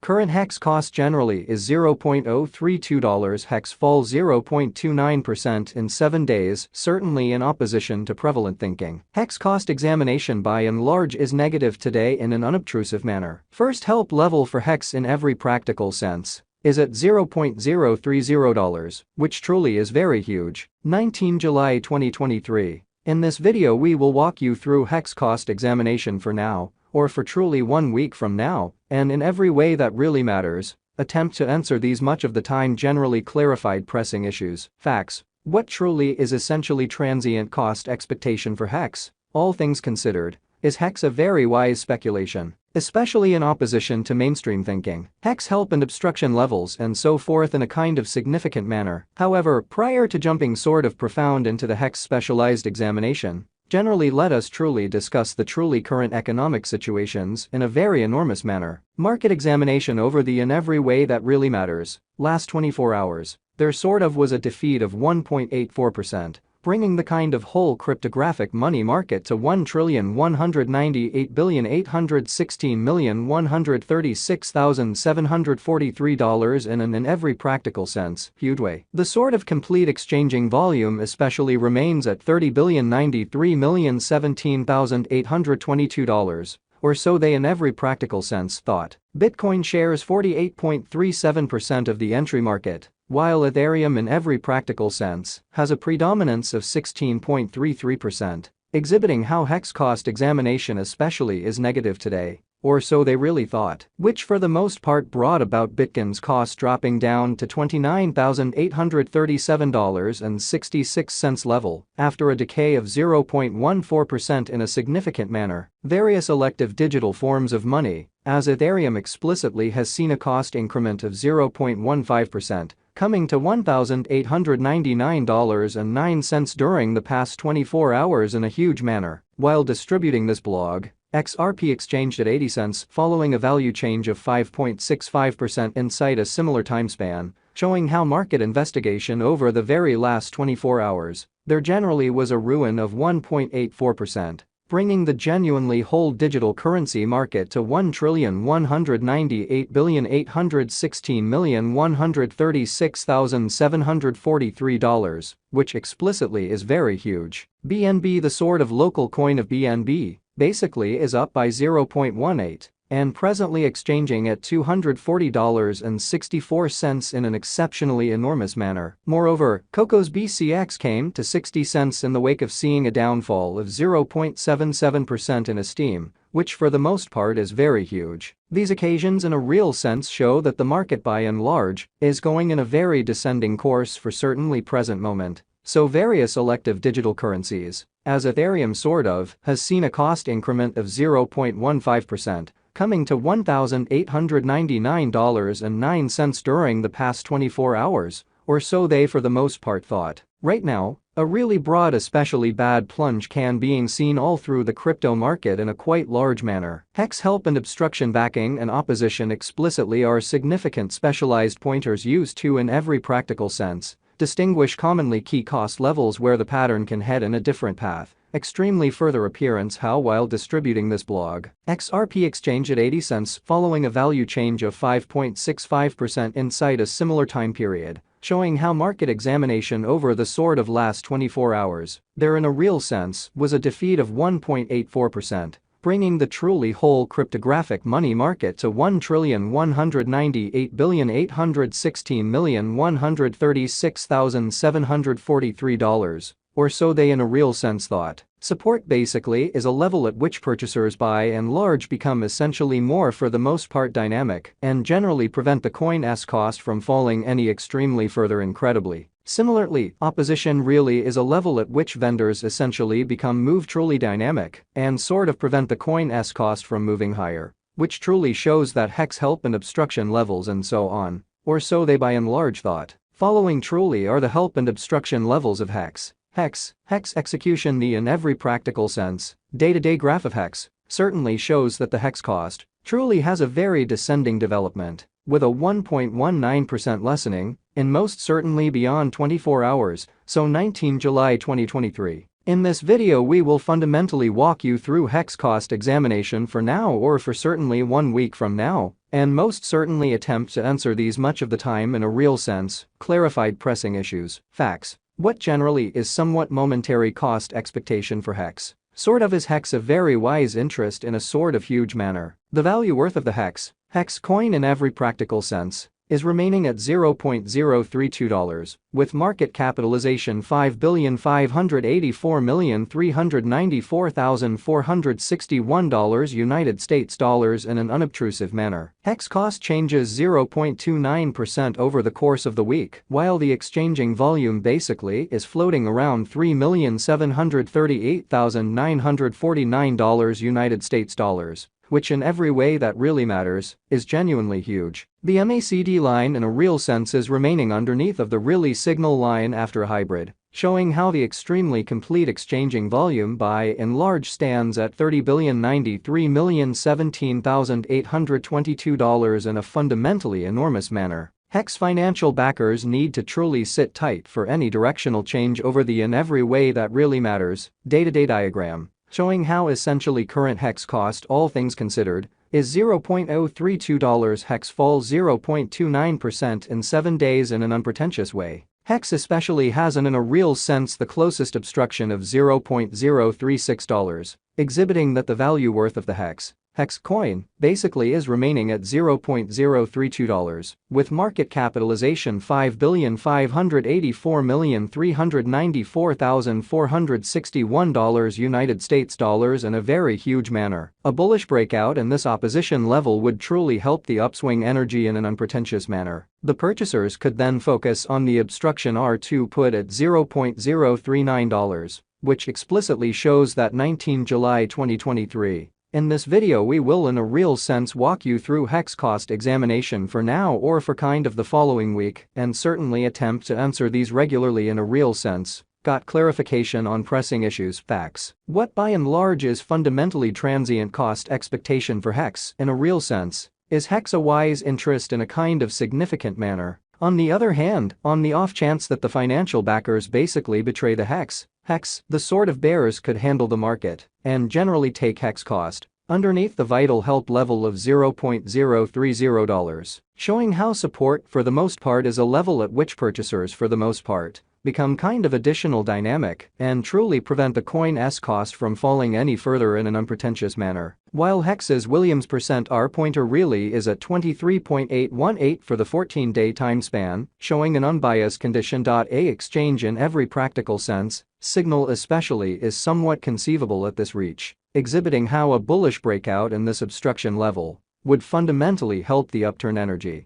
Current hex cost generally is $0.032. Hex falls 0.29% in 7 days, certainly in opposition to prevalent thinking. Hex cost examination by and large is negative today in an unobtrusive manner. First help level for hex in every practical sense is at $0.030, which truly is very huge. 19 July 2023. In this video we will walk you through hex cost examination for now, or for truly 1 week from now, and in every way that really matters, attempt to answer these much of the time generally clarified pressing issues. Facts. What truly is essentially transient cost expectation for hex? All things considered, is hex a very wise speculation? Especially in opposition to mainstream thinking. Hex help and obstruction levels and so forth in a kind of significant manner. However, prior to jumping sort of profound into the hex specialized examination, generally let us truly discuss the truly current economic situations in a very enormous manner. Market examination over the in every way that really matters. Last 24 hours, there sort of was a defeat of 1.84%. Bringing the kind of whole cryptographic money market to $1,198,816,136,743 in an in every practical sense huge way. The sort of complete exchanging volume especially remains at $30,093,017,822. Or so they in every practical sense thought. Bitcoin shares 48.37% of the entry market, while Ethereum in every practical sense has a predominance of 16.33%, exhibiting how hex cost examination especially is negative today. Or so they really thought, which for the most part brought about Bitcoin's cost dropping down to $29,837.66 level after a decay of 0.14% in a significant manner. Various elective digital forms of money, as Ethereum explicitly has seen a cost increment of 0.15%, coming to $1,899.09 during the past 24 hours in a huge manner. While distributing this blog, XRP exchanged at 80 cents following a value change of 5.65% inside a similar time span, showing how market investigation over the very last 24 hours, there generally was a ruin of 1.84%. Bringing the genuinely whole digital currency market to $1,198,816,136,743, which explicitly is very huge. BNB, the sort of local coin of BNB, basically is up by 0.18 and presently exchanging at $240.64 in an exceptionally enormous manner. Moreover, Coco's BCX came to 60 cents in the wake of seeing a downfall of 0.77% in esteem, which for the most part is very huge. These occasions in a real sense show that the market by and large is going in a very descending course for certainly present moment. So various elective digital currencies, as Ethereum sort of, has seen a cost increment of 0.15%, coming to $1,899.09 during the past 24 hours, or so they for the most part thought. Right now, a really broad especially bad plunge can being seen all through the crypto market in a quite large manner. Hex help and obstruction backing and opposition explicitly are significant specialized pointers used to in every practical sense distinguish commonly key cost levels where the pattern can head in a different path. Extremely further appearance how while distributing this blog, XRP exchange at 80 cents following a value change of 5.65% inside a similar time period, showing how market examination over the sort of last 24 hours, there in a real sense was a defeat of 1.84%. Bringing the truly whole cryptographic money market to $1,198,816,136,743, or so they in a real sense thought. Support basically is a level at which purchasers by and large become essentially more for the most part dynamic and generally prevent the coin's cost from falling any extremely further incredibly. Similarly, opposition really is a level at which vendors essentially become move truly dynamic and sort of prevent the coin's cost from moving higher, which truly shows that hex help and obstruction levels and so on, or so they by and large thought. Following truly are the help and obstruction levels of hex. Hex execution the in every practical sense, day-to-day graph of hex, certainly shows that the hex cost truly has a very descending development, with a 1.19% lessening, in most certainly beyond 24 hours, so 19 July 2023. In this video we will fundamentally walk you through hex cost examination for now or for certainly 1 week from now, and most certainly attempt to answer these much of the time in a real sense, clarified pressing issues, facts. What generally is somewhat momentary cost expectation for HEX? Sort of is HEX a very wise interest in a sort of huge manner? The value worth of the HEX coin in every practical sense, is remaining at $0.032, with market capitalization $5,584,394,461 United States dollars in an unobtrusive manner. HEX cost changes 0.29% over the course of the week, while the exchanging volume basically is floating around $3,738,949 United States dollars, which in every way that really matters, is genuinely huge. The MACD line in a real sense is remaining underneath of the really signal line after a hybrid, showing how the extremely complete exchanging volume by and large stands at $30,093,017,822 in a fundamentally enormous manner. HEX financial backers need to truly sit tight for any directional change over the in every way that really matters day-to-day diagram, showing how essentially current HEX cost, all things considered, is $0.032. HEX falls 0.29% in 7 days in an unpretentious way. HEX especially has in a real sense the closest obstruction of $0.036, exhibiting that the value worth of the HEX coin basically is remaining at $0.032, with market capitalization $5,584,394,461 United States dollars in a very huge manner. A bullish breakout in this opposition level would truly help the upswing energy in an unpretentious manner. The purchasers could then focus on the obstruction R2 put at $0.039, which explicitly shows that 19 July 2023. In this video we will in a real sense walk you through HEX cost examination for now or for kind of the following week, and certainly attempt to answer these regularly in a real sense. Got clarification on pressing issues, facts. What by and large is fundamentally transient cost expectation for HEX in a real sense? Is HEX a wise interest in a kind of significant manner? On the other hand, on the off chance that the financial backers basically betray the HEX, the sort of bears could handle the market and generally take HEX cost underneath the vital help level of $0.030, showing how support for the most part is a level at which purchasers for the most part become kind of additional dynamic and truly prevent the coin's cost from falling any further in an unpretentious manner. While HEX's Williams % R pointer really is at 23.818 for the 14-day time span, showing an unbiased condition. A exchange in every practical sense, signal especially is somewhat conceivable at this reach, exhibiting how a bullish breakout in this obstruction level would fundamentally help the upturn energy.